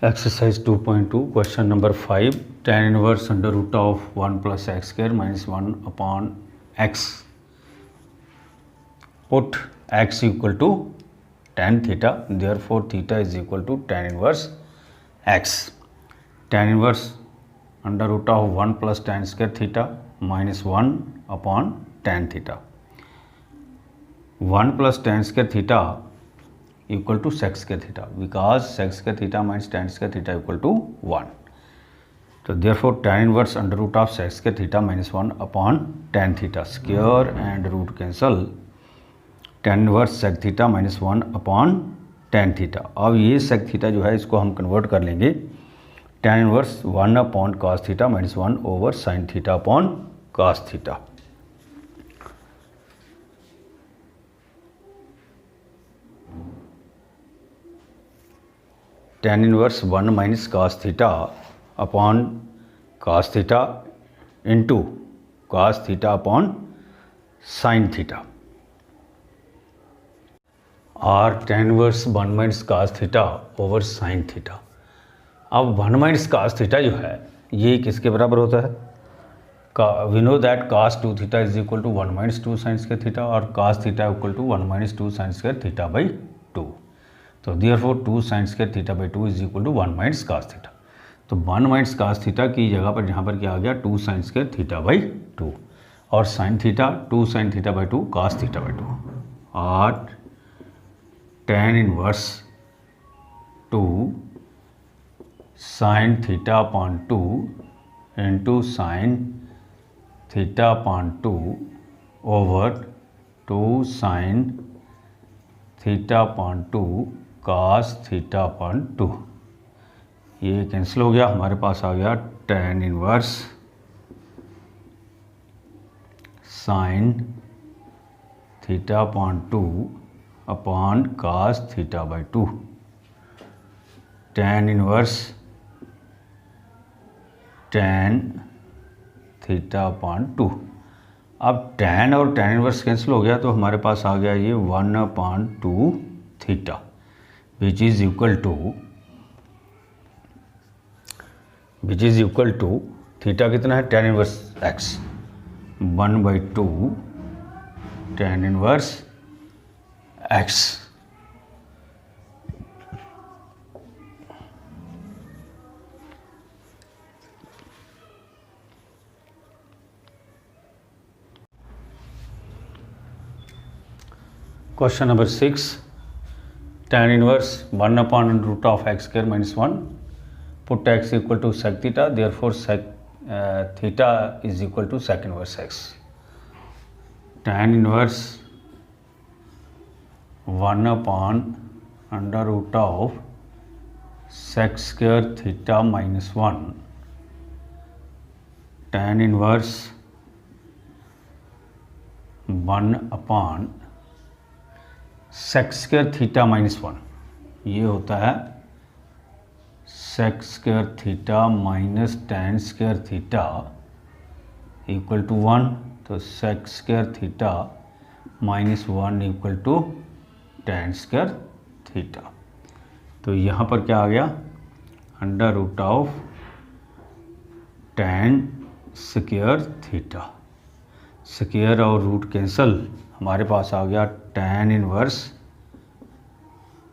Exercise 2.2 question number 5 tan inverse under root of 1 plus x square minus 1 upon x. Put x equal to tan theta, therefore theta is equal to tan inverse x. Tan inverse under root of 1 plus tan square theta minus 1 upon tan theta. 1 plus tan square theta equal to sec square theta, because sec square theta minus tan square theta equal to 1. So therefore tan inverse under root of sec square theta minus 1 upon tan theta, square and root cancel, tan inverse sec theta minus 1 upon tan theta. अब ये sec theta जो है इसको हम convert कर लेंगे tan inverse 1 upon cos theta minus 1 over sin theta upon cos theta. tan inverse 1 minus cos theta upon cos theta into cos theta upon sin theta, और tan inverse 1 minus cos theta over sin theta. अब 1 minus cos theta जो है ये किसके बराबर होता है? We know that cos 2 theta is equal to 1 minus 2 sin square theta, और cos theta equal to 1 minus 2 sin square theta by 2. तो therefore 2 sin square theta by 2 is equal to 1 minus cos theta. तो 1 minus cos theta की जगह पर यहाँ पर क्या आ गया 2 sin square theta by 2, और sin theta 2 sin theta by 2 cos theta by 2, और tan inverse 2 sin theta upon 2 into sin theta upon 2 over 2 sin theta upon 2 cos theta upon 2. ये कैंसिल हो गया, हमारे पास आ गया tan inverse sin theta upon 2 upon cos theta by 2. tan inverse tan theta upon 2. अब tan और tan inverse cancel हो गया तो हमारे पास आ गया ये 1 upon 2 theta, which is equal to theta कितना है tan inverse x, 1 by 2 tan inverse x. Question number 6, tan inverse 1 upon root of x square minus 1. Put x equal to sec theta, therefore sec theta is equal to sec inverse x. Tan inverse 1 upon under root of sec square theta minus 1. Tan inverse 1 upon sec square theta minus 1, ये होता है sec square theta minus tan square theta equal to 1. तो sec square theta minus 1 equal to tan square theta. तो यहाँ पर क्या आ गया under root of tan square theta, square और रूट कैंसल, हमारे पास आ गया tan inverse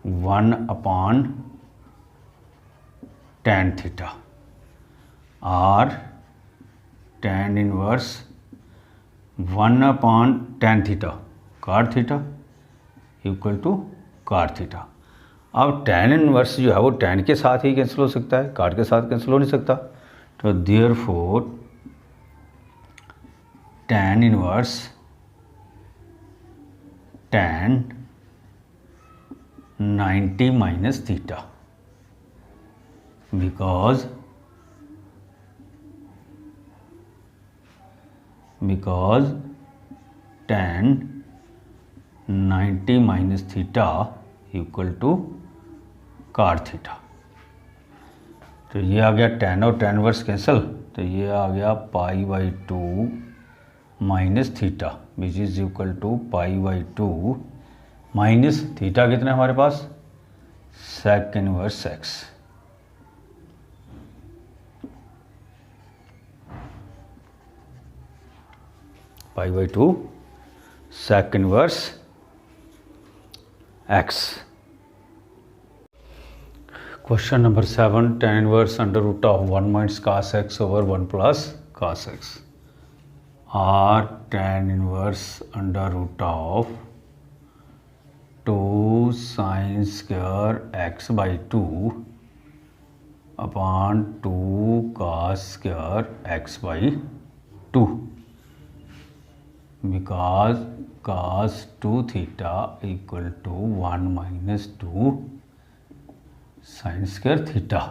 1 upon tan theta, और tan inverse 1 upon tan theta cot theta equal to cot theta. अब tan इनवर्स जो है वो tan के साथ ही कैंसिल हो सकता है, cot के साथ कैंसिल हो नहीं सकता. तो therefore tan inverse tan 90 minus theta, because tan 90 minus theta equal to cot theta. तो ये आ गया tan और tan इनवर्स कैंसल, तो ये आ गया pi by 2 minus theta which is equal to pi by 2 minus theta कितना है हमारे पास sec inverse x. Pi by 2 sec inverse x. Question number 7, tan inverse under root of 1 minus cos x over 1 plus cos x, or tan inverse under root of 2 sin square x by 2 upon 2 cos square x by 2, because cos 2 theta equal to 1 minus 2 sin square theta.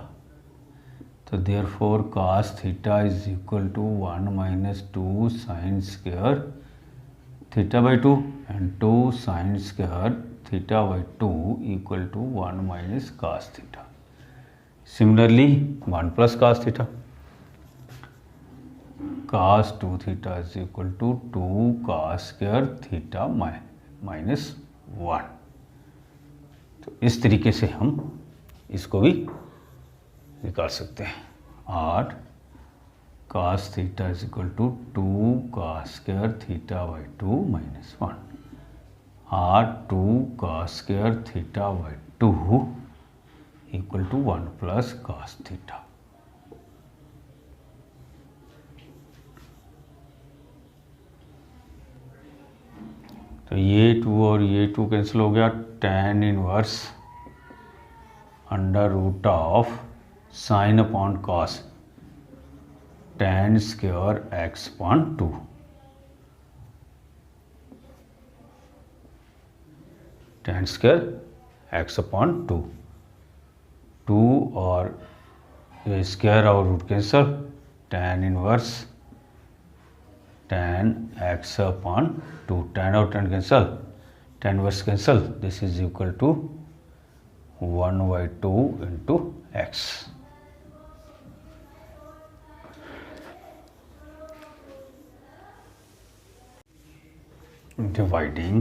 So therefore cos theta is equal to 1 minus 2 sin square theta by 2, and 2 sin square theta by 2 equal to 1 minus cos theta. Similarly 1 plus cos theta, cos 2 theta is equal to 2 cos square theta minus 1. तो इस तरीके से हम इसको भी निकाल सकते हैं. और cos theta is equal to 2 cos square theta by 2 minus 1, और 2 cos square theta by 2 equal to 1 plus cos theta. तो ये 2 और ये 2 कैंसिल हो गया. tan inverse under root of sine upon cos tan square x upon 2. tan square x upon 2, 2 और ये square और root cancel. tan inverse tan x upon 2, tan और tan cancel, tan inverse cancel. This is equal to 1 by 2 into x. Dividing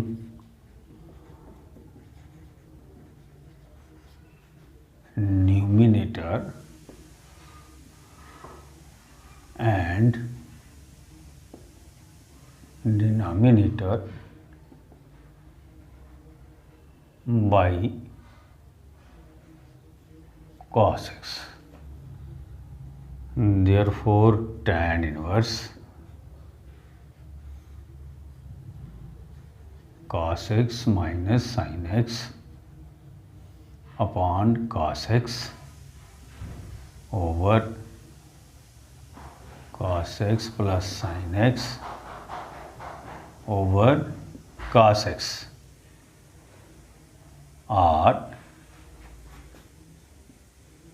numerator and denominator by cos x. Therefore tan inverse cos x minus sin x upon cos x over cos x plus sin x over cos x, or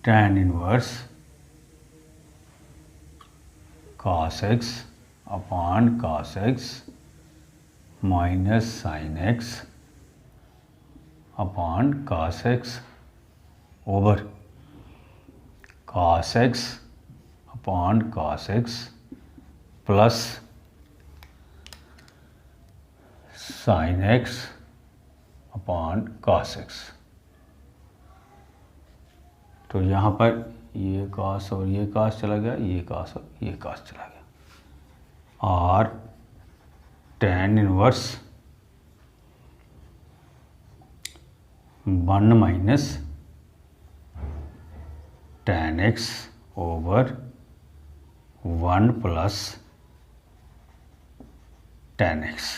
tan inverse cos x upon cos x minus sin x upon cos x over cos x upon cos x plus sin x upon cos x. तो यहाँ पर ये cos और ये cos चला गया, ये cos और ये cos चला गया, और tan inverse 1 minus tan x over 1 plus tan x.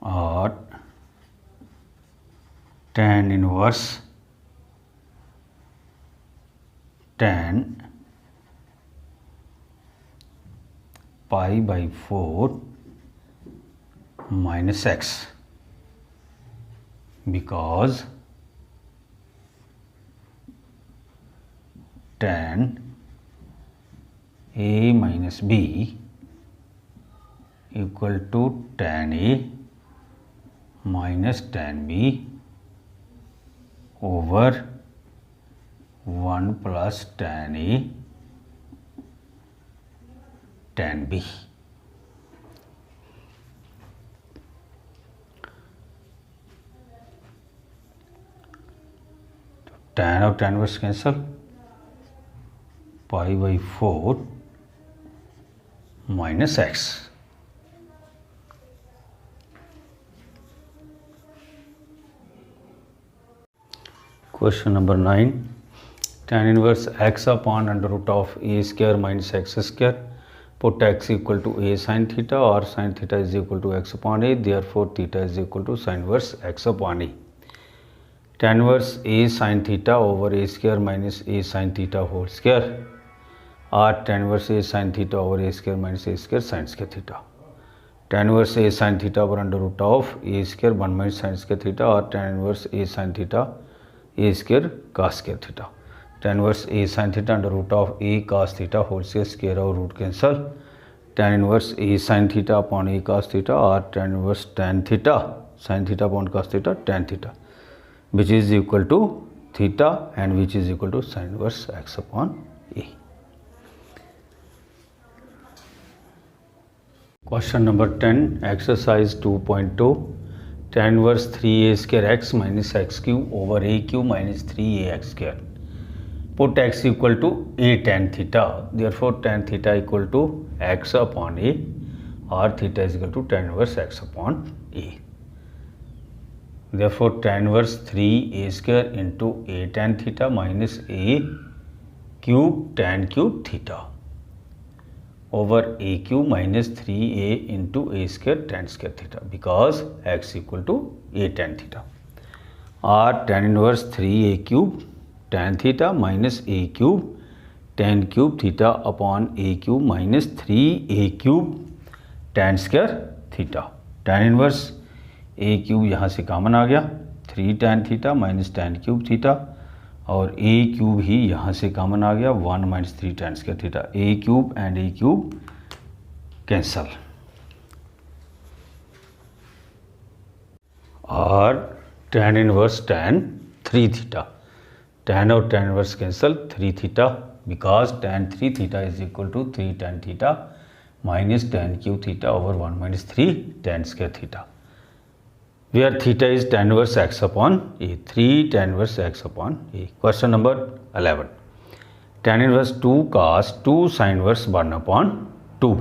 और tan inverse tan pi by 4 minus x, because tan a minus b equal to tan a minus tan b over 1 plus tan a tan b. tan और tan inverse cancel, π/4 minus x। Question number 9, tan inverse x upon under root of a square minus x square, put x equal to a sin theta और sin theta is equal to x upon a, therefore theta is equal to sin inverse x upon a। tan inverse a sin theta over a square minus a sin theta whole square और tan inverse a sin theta over a square minus a square sin square theta. tan inverse a sin theta over under root of a square 1 minus sin square theta और tan inverse a sin theta a square cos square theta. tan inverse a sin theta under root of a cos theta whole square और root cancel, tan inverse a sin theta upon a cos theta और tan inverse tan theta sin theta upon cos theta tan theta, which is equal to theta and which is equal to sin inverse x upon a। Question number 10, exercise 2.2, tan inverse 3a square x minus x cube over a cube minus 3ax square, put x equal to a tan theta, therefore tan theta equal to x upon a or theta is equal to tan inverse x upon a। Therefore tan inverse 3a square into a tan theta minus a cube tan cube theta over a cube minus 3a into a square tan square theta, because x equal to a tan theta, or tan inverse 3a cube tan theta minus a cube tan cube theta upon a cube minus 3a cube tan square theta। tan inverse a cube यहाँ से common आ गया, 3 tan theta minus tan cube theta, और a cube ही यहाँ से common आ गया, 1 minus 3 tan square theta. a cube and a cube cancel, और tan inverse tan 3 theta, tan और tan inverse cancel, 3 theta, because tan 3 theta is equal to 3 tan theta minus tan cube theta over 1 minus 3 tan square theta, where theta is tan inverse x upon a, 3 tan inverse x upon a। Question number 11, tan inverse 2 cos 2 sin inverse 1 upon 2,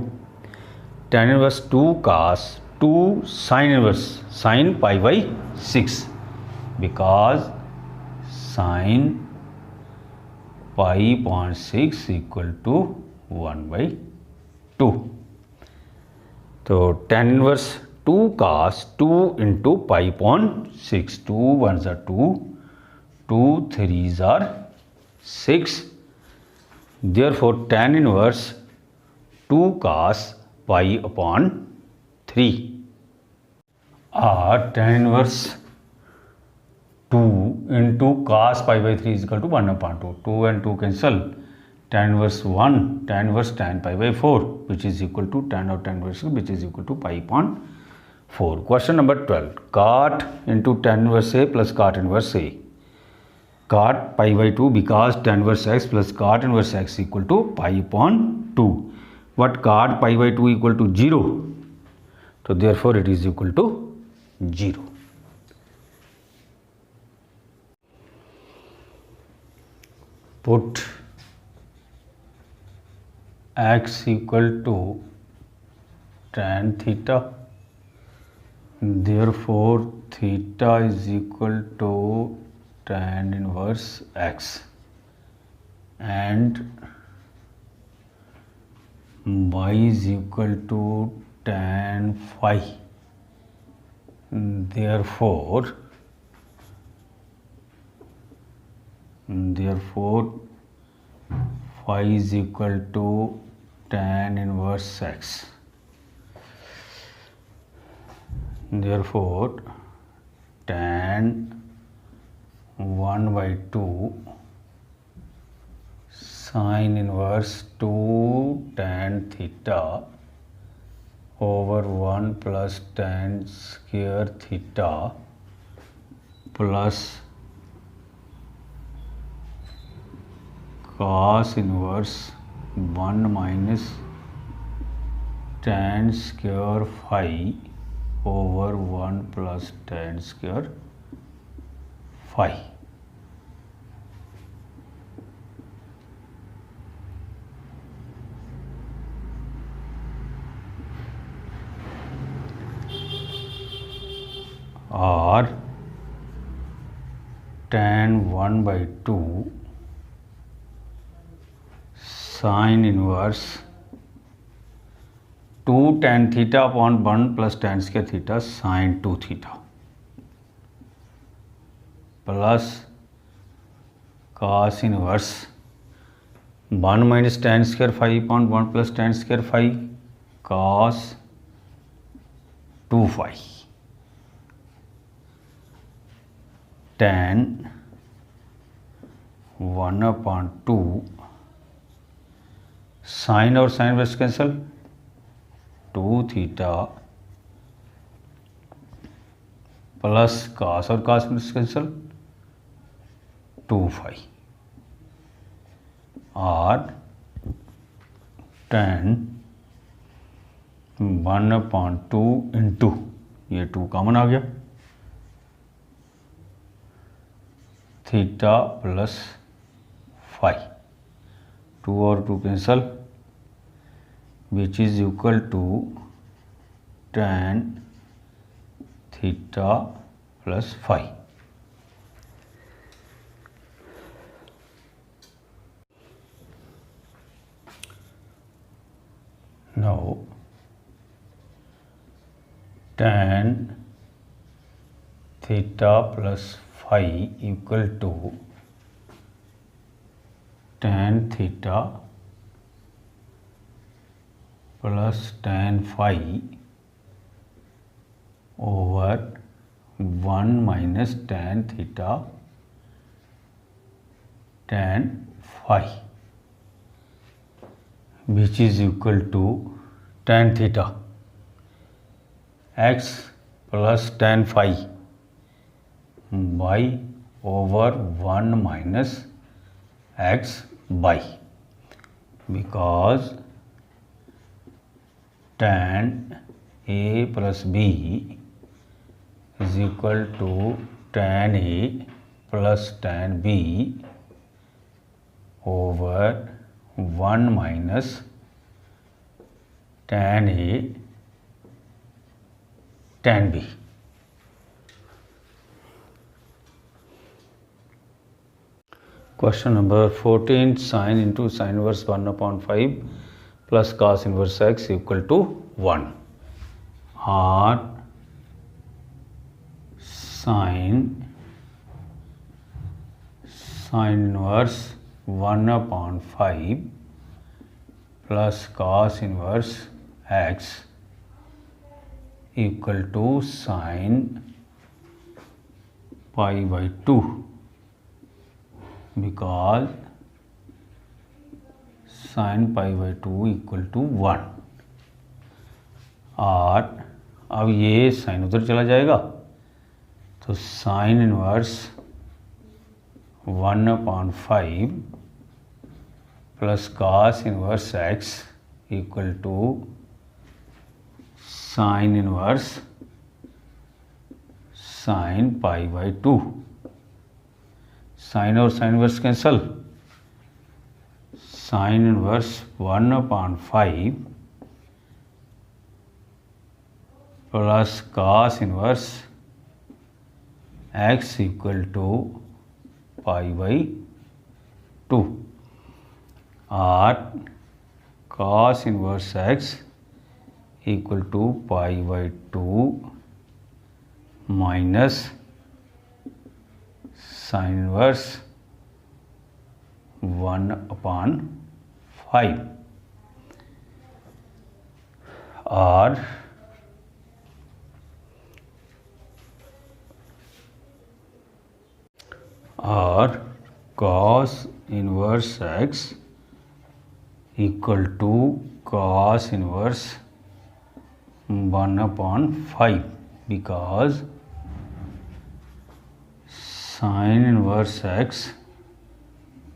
tan inverse 2 cos 2 sin inverse sin π/6, because sin π/6 equal to 1/2। तो tan inverse 2 cos 2 into π/6, 2 1s are 2, 2 3s are 6, therefore tan inverse 2 cos π/3, or tan inverse 2 into cos π/3 is equal to 1/2, 2 and 2 cancel, tan inverse 1 tan inverse tan π/4 which is equal to tan or tan inverse which is equal to π/4। Question number 12, cot into tan inverse a plus cot inverse a, cot π/2 because tan inverse x plus cot inverse x equal to π/2, but cot π/2 equal to 0, so therefore it is equal to 0। Put x equal to tan theta, therefore theta is equal to tan inverse x, and y is equal to tan phi, therefore phi is equal to tan inverse x, therefore tan 1/2 sin inverse 2 tan theta over 1 plus tan square theta plus cos inverse 1 minus tan square phi over 1 plus tan square phi। और tan 1/2 sine inverse 2 tan theta upon 1 plus tan square theta sine 2 theta plus cos inverse 1 minus tan square five upon 1 plus tan square five cos 2 five tan 1/2 sine और sine inverse cancel 2 theta plus cos और cos inverse cancel 2 five और tan 1/2 into ये 2 common आ गया theta plus five 2 और 2 cancel which is equal to tan theta plus five. Now tan theta plus phi equal to tan theta plus tan phi over 1 minus tan theta tan phi which is equal to tan theta x plus tan phi y over 1 minus x y because tan a plus b is equal to tan a plus tan b over 1 minus tan A tan B। Question number 14 sin into sin inverse 1/5 plus cos inverse x equal to 1 or sin inverse 1/5 plus cos inverse x equal to sin pi/2 because sin pi/2 equal to 1 और अब ये sign उधर चला जाएगा तो sine inverse 1/5 plus cos inverse x equal to sine inverse sine pi/2 sine और sine inverse cancel sine inverse 1/5 plus cos inverse x equal to pi/2 और cos inverse x equal to pi/2 minus sine inverse 1/5 और cos inverse x equal to cos inverse 1/5 because sin inverse x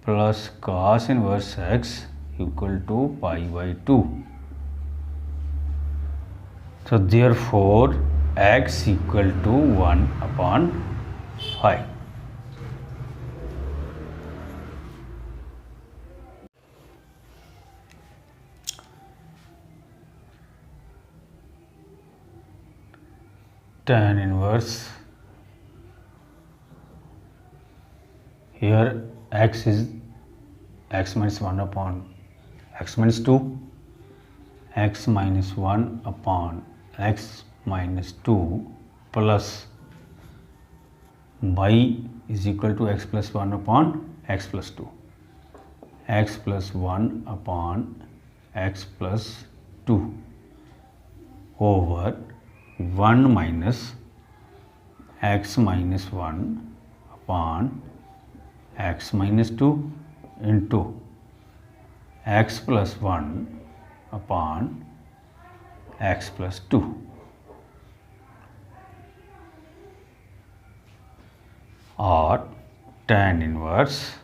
plus cos inverse x equal to pi/2 so therefore x equal to 1/5। tan inverse here x is x minus 1 upon x minus 2, x minus 1 upon x minus 2 plus y is equal to x plus 1 upon x plus 2, x plus 1 upon x plus 2 over 1 minus x minus 1 upon x minus 2 into x plus 1 upon x plus 2. Or tan inverse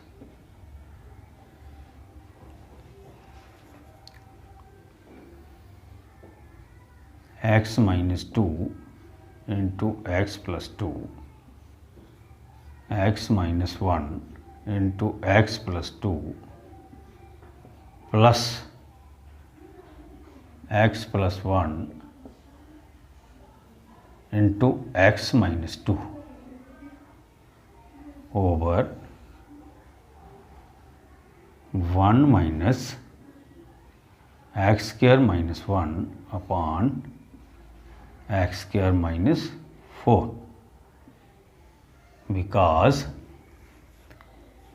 x minus 2 into x plus 2, x minus 1 into x plus 2 plus x plus 1 into x minus 2 over 1 minus x square minus 1 upon x square minus 4, because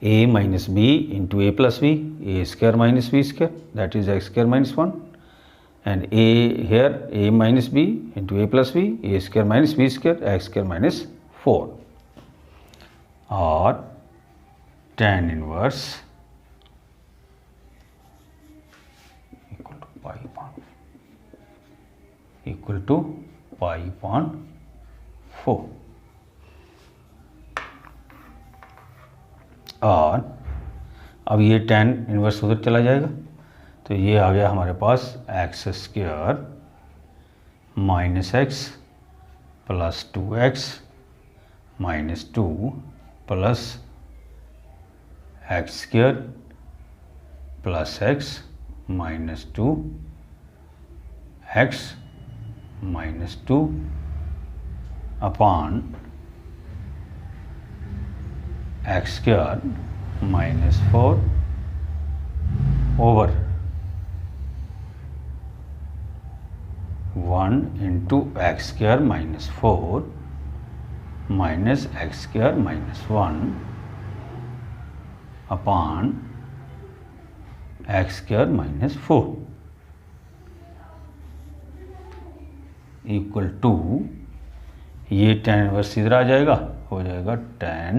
a minus b into a plus b, a square minus b square, that is x square minus 1, and a here a minus b into a plus b, a square minus b square, x square minus 4, or tan inverse equal to pi upon 4. और अब ये tan inverse उधर चला जाएगा, तो ये आ गया हमारे पास x square minus x plus 2x minus 2 plus x square plus x minus 2 x minus 2 upon x square minus 4 over 1 into x square minus 4 minus x square minus 1 upon x square minus 4 equal to, ये tan inverse इधर आ जाएगा, हो जाएगा tan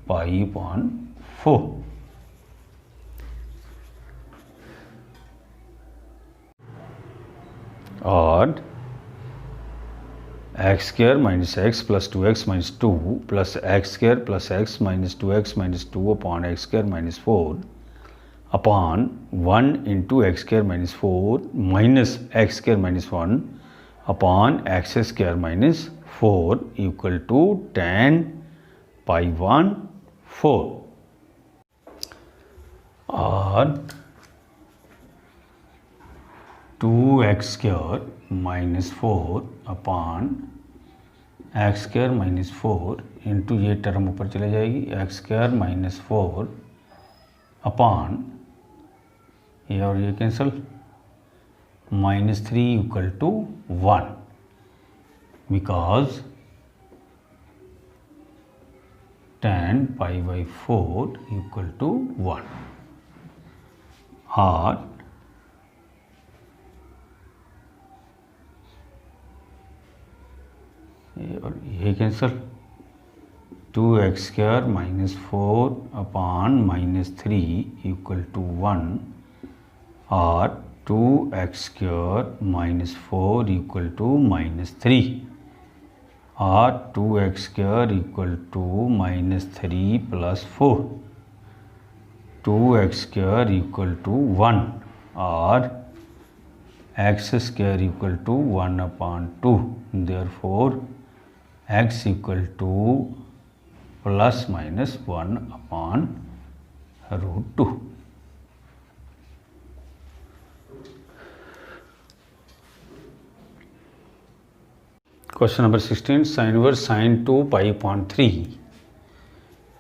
पाई upon 4. और x square minus x plus 2x minus 2 plus x square plus x minus 2x minus 2 upon x square minus 4 upon 1 into x square minus 4 minus x square minus 1 upon x square minus 4 equal to tan pi 1 4. और 2x square minus 4 upon x square minus 4 into ये term ऊपर चले जाएगी, x square minus 4 upon ये और ये cancel, minus 3 equal to 1, because tan pi by 4 equal to 1. और ये cancel, 2x square minus 4 upon minus 3 equal to 1, और 2x square minus 4 equal to minus 3, और 2x square equal to minus 3 plus 4, 2x square equal to 1, और x square equal to 1 upon 2, therefore x equal to plus minus 1 upon root 2. Question number 16, sin inverse sin 2 pi upon 3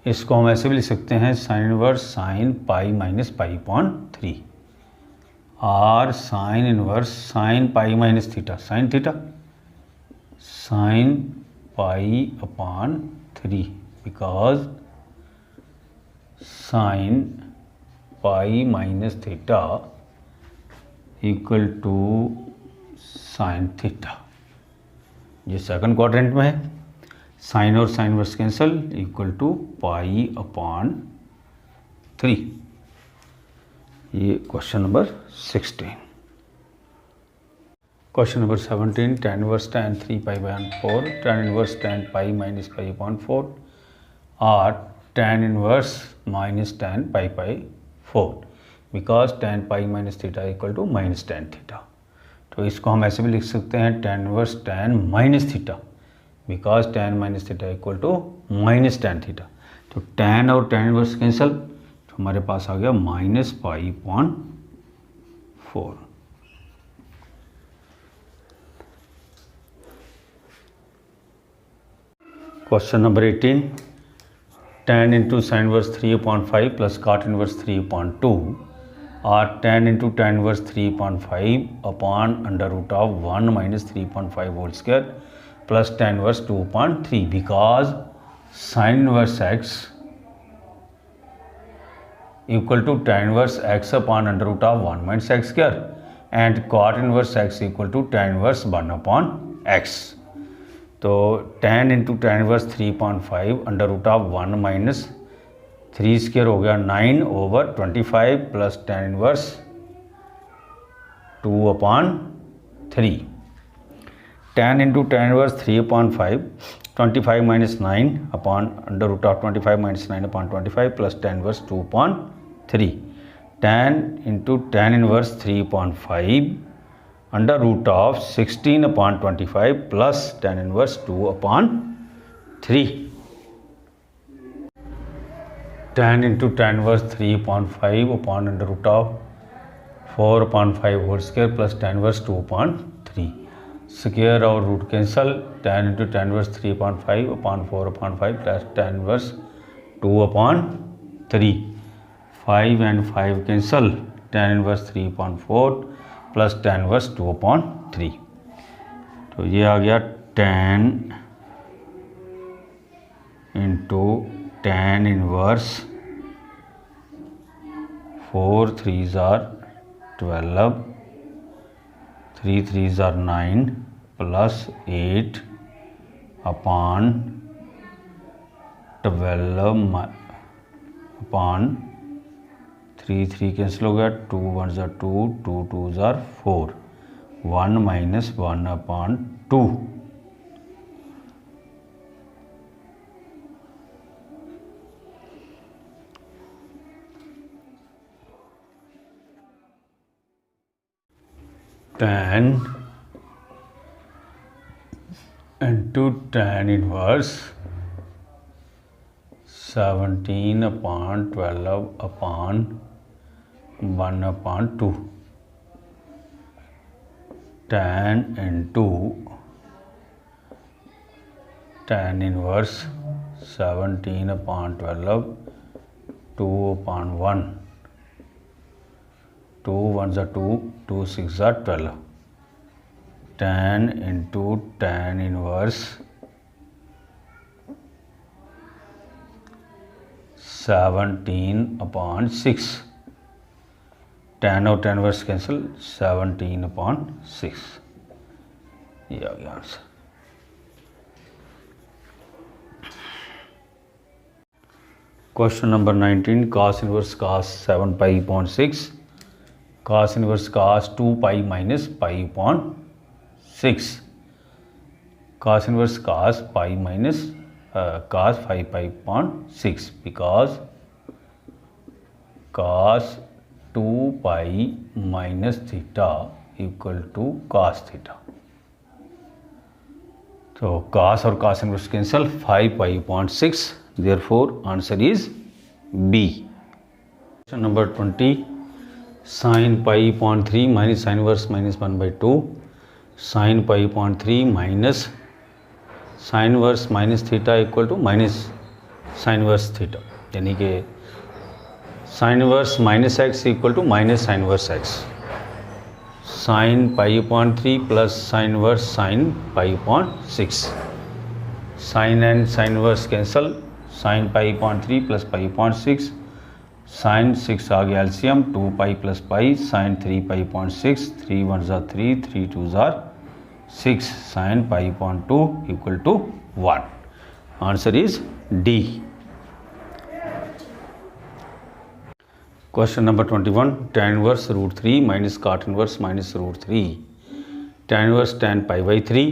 इसको हम ऐसे भी लिख सकते हैं sine inverse sine pi minus pi upon 3 और sine inverse sine pi minus theta sine theta sine pi upon 3 because sine pi minus theta equal to sine theta. ये second quadrant में है। साइन और sine verse cancel equal to pi upon 3। ये question number 16। Question number 17 tan inverse tan 3 pi by 4 tan inverse tan pi minus pi upon 4 और tan inverse minus tan pi pi 4 because tan pi minus theta equal to minus tan theta. तो इसको हम ऐसे भी लिख सकते हैं tan inverse tan minus theta because tan minus theta equal to minus tan theta. तो tan और tan इनवर्स कैंसल, तो हमारे पास आ गया minus pi upon 4। Question number 18 tan into sine inverse 3/5 plus cot inverse 3/2 और tan into tan inverse 3/5 upon under root of 1 minus 3/5 whole square plus tan inverse 2/3 because sine inverse x equal to tan inverse x upon under root of 1 minus x square and cot inverse x equal to tan inverse 1/x। तो tan into tan inverse 3/5 under root of 1 minus 3 square हो गया 9/25 plus tan inverse 2/3। tan into tan inverse 3/5 25 minus 9 upon under root of 25 minus 9/25 plus tan inverse 2/3। tan into tan inverse 3/5 under root of 16/25 plus tan inverse 2/3। tan into tan inverse 3/5 upon under root of 4/5 whole square plus tan inverse 2/3। Square और root cancel, tan into tan inverse 3/5 upon 4/5 plus tan inverse 2/3। 5 and 5 cancel, tan inverse 3/4 plus tan inverse 2/3। तो ये आ गया tan into tan inverse 4 3s are 12 3 3s are 9 plus 8 upon 12 upon 3 3 cancel हो गया, 2 1s are 2 2 2s are 4 1 minus 1/2। tan into tan inverse 17/12/1/2 tan into tan inverse 17/12 2/1 2 1s are 2 2 6s are 12 tan into tan inverse 17/6 tan और tan inverse cancel 17/6। ये आ गया answer. Question number 19 cos inverse cos 7 pi upon 6 cos inverse cos 2 pi minus pi upon 6 cos inverse cos pi minus cos 5 pi upon 6 because cos 2 pi minus theta equal to cos theta. तो cos और cos inverse cancel 5 pi upon 6, therefore answer is B. Question number 20 sin pi upon 3 minus sine inverse minus 1/2 sin pi upon 3 minus sine inverse minus theta equal to minus sine verse theta, यानी कि sine verse minus x equal to minus sine verse x, sine π/3 plus sine verse sine π/6, sine and sine verse cancel, sine π/3 plus π/6, sine 6 आ गया LCM 2π plus pi, sign 3π/6, 3 1 ज़ा 3, 3 2 ज़ा 6, sine π/2 equal to 1. Answer is D. Question number 21. tan inverse √3 minus cot inverse minus √3. tan inverse tan π/3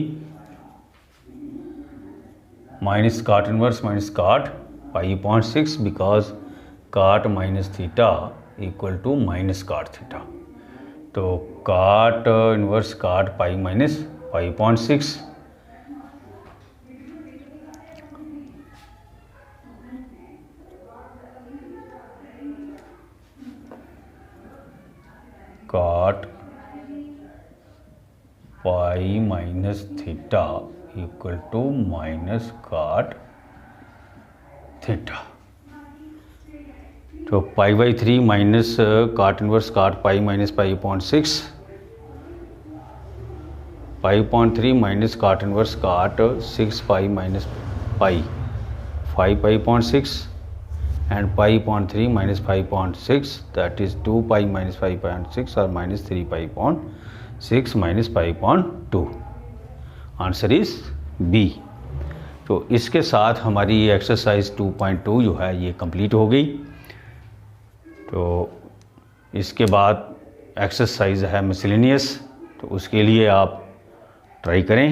minus cot inverse minus cot π/6 because cot minus theta equal to minus cot theta. तो cot inverse cot pi minus π/6, cot pi minus theta equal to minus cot theta. तो π/3 minus cot inverse cot pi minus π/6, π/3 minus cot inverse cot 6π minus pi 5π/6 and π/3 minus 5/6, that is 2π minus 5/6 or minus 3π/6 minus 5/2. Answer is B. तो इसके साथ हमारी ये exercise 2.2 जो है ये complete हो गई. तो इसके बाद एक्सरसाइज है मिसलेनियस, तो उसके लिए आप ट्राई करें.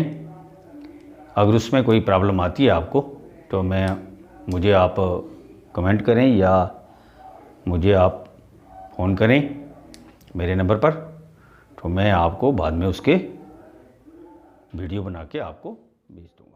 अगर उसमें कोई प्रॉब्लम आती है आपको तो मुझे आप कमेंट करें या मुझे आप फ़ोन करें मेरे नंबर पर, तो मैं आपको बाद में उसके वीडियो बना के आपको भेज दूँगा.